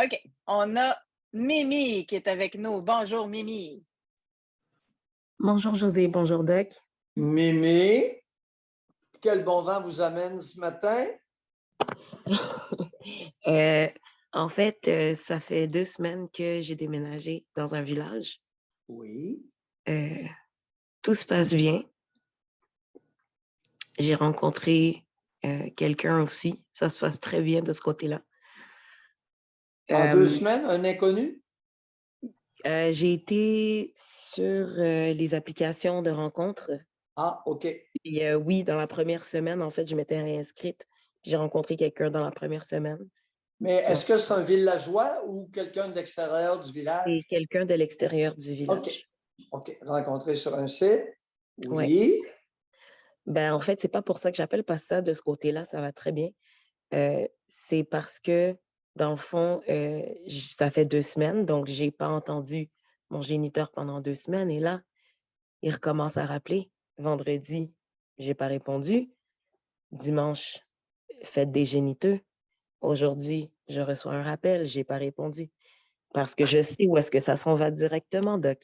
OK, on a Mimi qui est avec nous. Bonjour Mimi. Bonjour José, bonjour Doc. Mémé, quel bon vent vous amène ce matin? Euh, en fait, ça fait 2 semaines que j'ai déménagé dans un village. Oui. Euh, Tout se passe bien. J'ai rencontré quelqu'un aussi. Ça se passe très bien de ce côté-là. En 2 Euh, semaines, un inconnu? j'ai été sur les applications de rencontres. Ah, OK. Et oui, dans la première semaine, en fait, je m'étais réinscrite. J'ai rencontré quelqu'un dans la première semaine. Mais Donc, est-ce que c'est un villageois ou quelqu'un de l'extérieur du village? c'est quelqu'un de l'extérieur du OK. village. OK. Rencontré sur un site? Ouais. Oui. Ben, en fait, c'est pas pour ça que j'appelle, parce que ça, de ce côté-là, ça va très bien. C'est parce que, dans le fond, ça fait 2 semaines, donc j'ai pas entendu mon géniteur pendant 2 semaines. Et là, il recommence à rappeler. Vendredi, j'ai pas répondu. Dimanche, fête des géniteurs. Aujourd'hui, je reçois un rappel, j'ai pas répondu. Parce que je sais où est-ce que ça s'en va directement, Doc.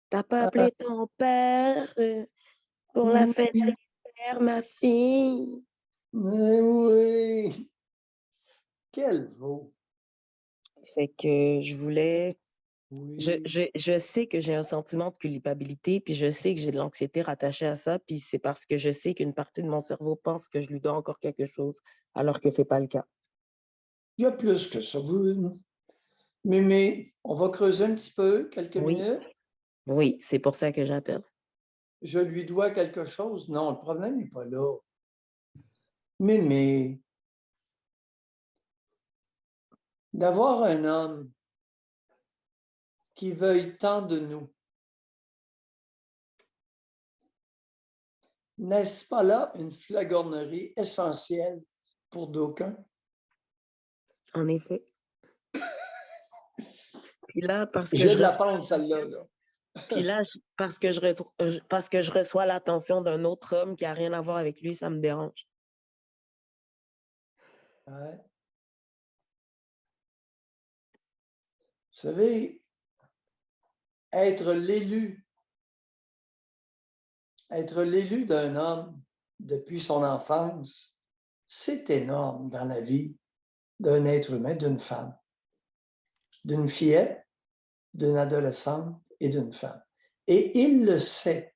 T'as pas Euh, appelé ton père pour la fête oui, des pères, ma fille? mais oui. Quel veau. Fait que je voulais. Je, Oui. je, je sais que j'ai un sentiment de culpabilité, puis je sais que j'ai de l'anxiété rattachée à ça, puis c'est parce que je sais qu'une partie de mon cerveau pense que je lui dois encore quelque chose, alors que c'est pas le cas. Il y a plus que ça. Mémé, on va creuser un petit peu, quelques Oui, minutes. oui, c'est pour ça que j'appelle. Je lui dois quelque chose? Non, le problème n'est pas là. Mémé, d'avoir un homme qui veuille tant de nous, n'est-ce pas là une flagornerie essentielle pour d'aucuns? En effet. Puis là, parce que J'ai je de la reçois, pente, celle-là. Là. puis là, parce que je reçois l'attention d'un autre homme qui a rien à voir avec lui, ça me dérange. Ouais. Vous savez, être l'élu d'un homme depuis son enfance, c'est énorme dans la vie d'un être humain, d'une femme, d'une fillette, d'une adolescente et d'une femme. Et il le sait,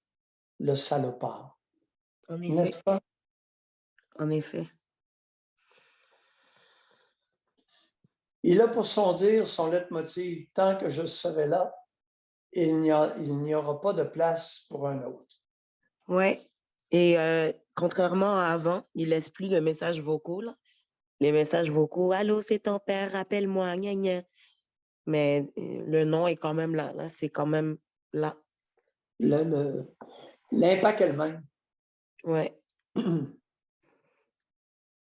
le salopard, En effet, n'est-ce pas? en effet. Il a pour son dire, son leitmotiv, tant que je serai là, il n'y aura pas de place pour un autre. Ouais. Et contrairement à avant, il laisse plus de messages vocaux, là. Les messages vocaux: «Allô, c'est ton père, rappelle-moi, gna gna». Mais le nom est quand même là, c'est quand même là. L'impact est le même. Ouais.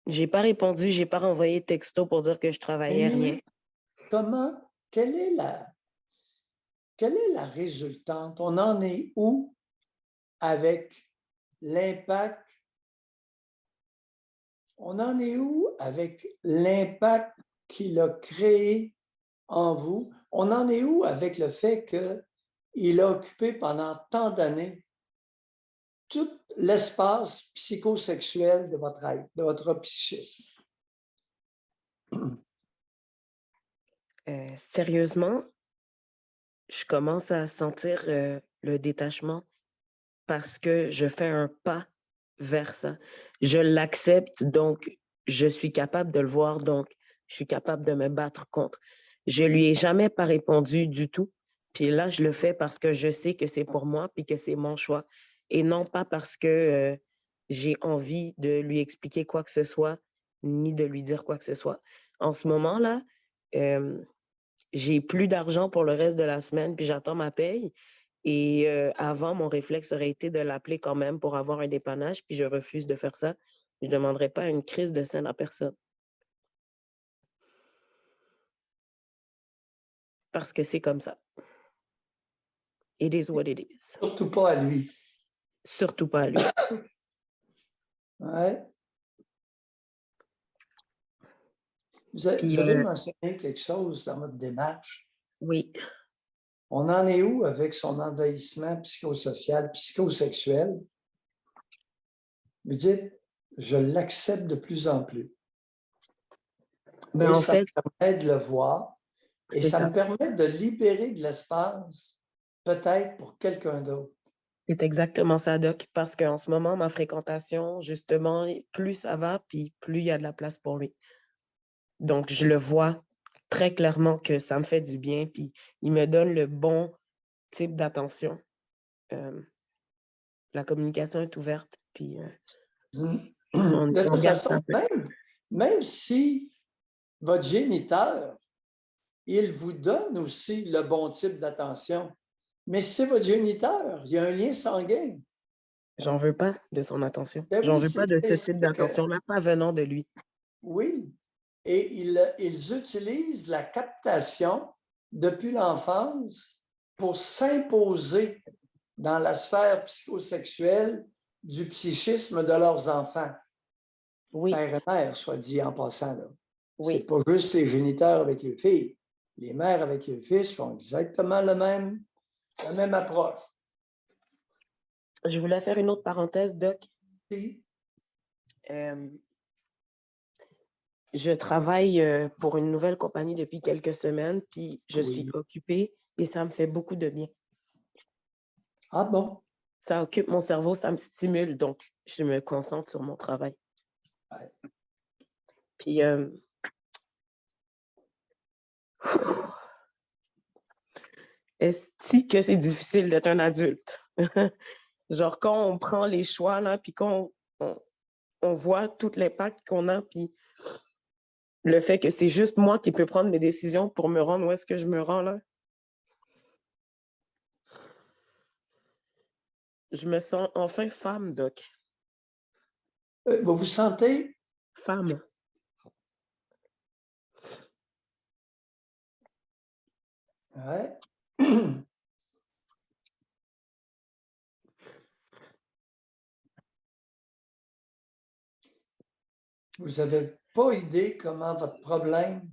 J'ai pas répondu, j'ai pas renvoyé de texto pour dire que je travaillais, rien. Mais comment, quelle est la résultante? On en est où avec l'impact? On en est où avec l'impact qu'il a créé en vous? On en est où avec le fait qu'il a occupé pendant tant d'années tout l'espace psychosexuel de votre être, de votre psychisme? Sérieusement, je commence à sentir le détachement parce que je fais un pas vers ça. Je l'accepte, donc je suis capable de le voir, donc je suis capable de me battre contre. Je lui ai jamais pas répondu du tout. Puis là, je le fais parce que je sais que c'est pour moi puis que c'est mon choix et non pas parce que j'ai envie de lui expliquer quoi que ce soit ni de lui dire quoi que ce soit. En ce moment-là, euh, j'ai plus d'argent pour le reste de la semaine, puis j'attends ma paye. Et avant, mon réflexe aurait été de l'appeler quand même pour avoir un dépannage, puis je refuse de faire ça. Je ne demanderai pas une crise de scène à personne. Parce que c'est comme ça. It is what it is. Surtout pas à lui. Surtout pas à lui. Ouais. Vous avez, Puis, vous avez mentionné quelque chose dans votre démarche. oui, On en est où avec son envahissement psychosocial, psychosexuel? Vous dites, je l'accepte de plus en plus. ben Et en ça fait, me permet de le voir et c'est ça ça. me permet de libérer de l'espace, peut-être pour quelqu'un d'autre. C'est exactement ça, Doc, parce qu'en ce moment, ma fréquentation, justement, plus ça va, puis plus il y a de la place pour lui. Donc, je le vois très clairement que ça me fait du bien, puis il me donne le bon type d'attention. La communication est ouverte, puis De on toute garde façon, ça. même si votre géniteur, il vous donne aussi le bon type d'attention, mais si c'est votre géniteur, il y a un lien sanguin. J'en veux pas de son attention. Ben J'en oui, veux pas de ce type c'est que d'attention-là, pas venant de lui. oui. Et ils utilisent la captation depuis l'enfance pour s'imposer dans la sphère psychosexuelle du psychisme de leurs enfants. Oui, Père et mère, soit dit en passant. C'est oui. pas juste les géniteurs avec les filles. Les mères avec les fils font exactement la même approche. Je voulais faire une autre parenthèse, Doc. Si. Euh, je travaille pour une nouvelle compagnie depuis quelques semaines, puis je suis Oui. occupée et ça me fait beaucoup de bien. Ah bon? Ça occupe mon cerveau, ça me stimule, donc je me concentre sur mon travail. Ouais. Puis, est-ce que c'est difficile d'être un adulte? Genre, quand on prend les choix, là, puis quand on voit tout l'impact qu'on a, puis le fait que c'est juste moi qui peux prendre mes décisions pour me rendre où est-ce que je me rends, là. Je me sens enfin femme, Doc. Vous vous sentez? Femme. Ouais. Vous n'avez pas idée comment votre problème,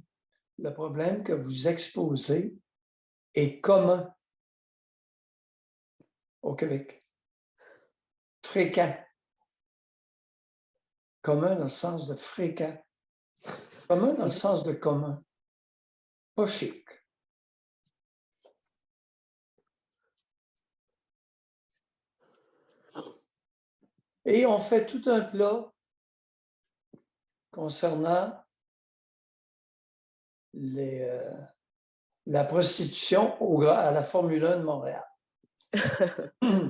le problème que vous exposez, est commun au Québec. Fréquent. Commun dans le sens de fréquent. Commun dans le sens de commun. Pas chic. Et on fait tout un plat concernant la prostitution à la Formule 1 de Montréal.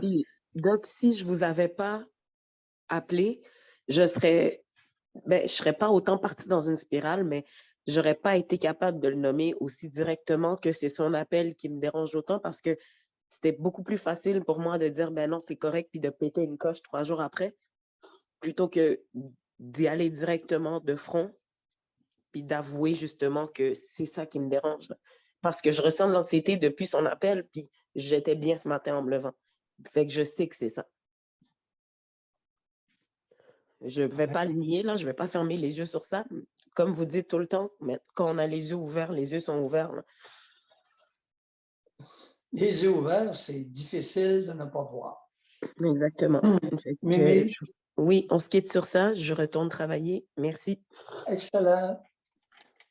Puis, Doc, si je vous avais pas appelé, je serais pas autant partie dans une spirale, mais j'aurais pas été capable de le nommer aussi directement que c'est son appel qui me dérange autant parce que c'était beaucoup plus facile pour moi de dire ben non, c'est correct, puis de péter une coche 3 jours après, plutôt que d'y aller directement de front, puis d'avouer justement que c'est ça qui me dérange. Parce que je ressens de l'anxiété depuis son appel, puis j'étais bien ce matin en me levant. Fait que je sais que c'est ça. Je ne vais pas le nier, là, je ne vais pas fermer les yeux sur ça. Comme vous dites tout le temps, mais quand on a les yeux ouverts, les yeux sont ouverts. Là. Les yeux ouverts, c'est difficile de ne pas voir. Exactement. Mimi, oui, on se quitte sur ça. Je retourne travailler. Merci. excellent.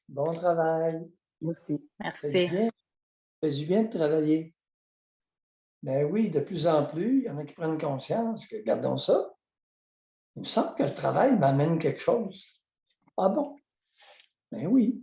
Bon travail. Merci. Ça fait du Merci. bien. Ça fait du bien de travailler. Ben oui, de plus en plus, il y en a qui prennent conscience que, regardons ça, il me semble que le travail m'amène quelque chose. Ah bon? Ben oui.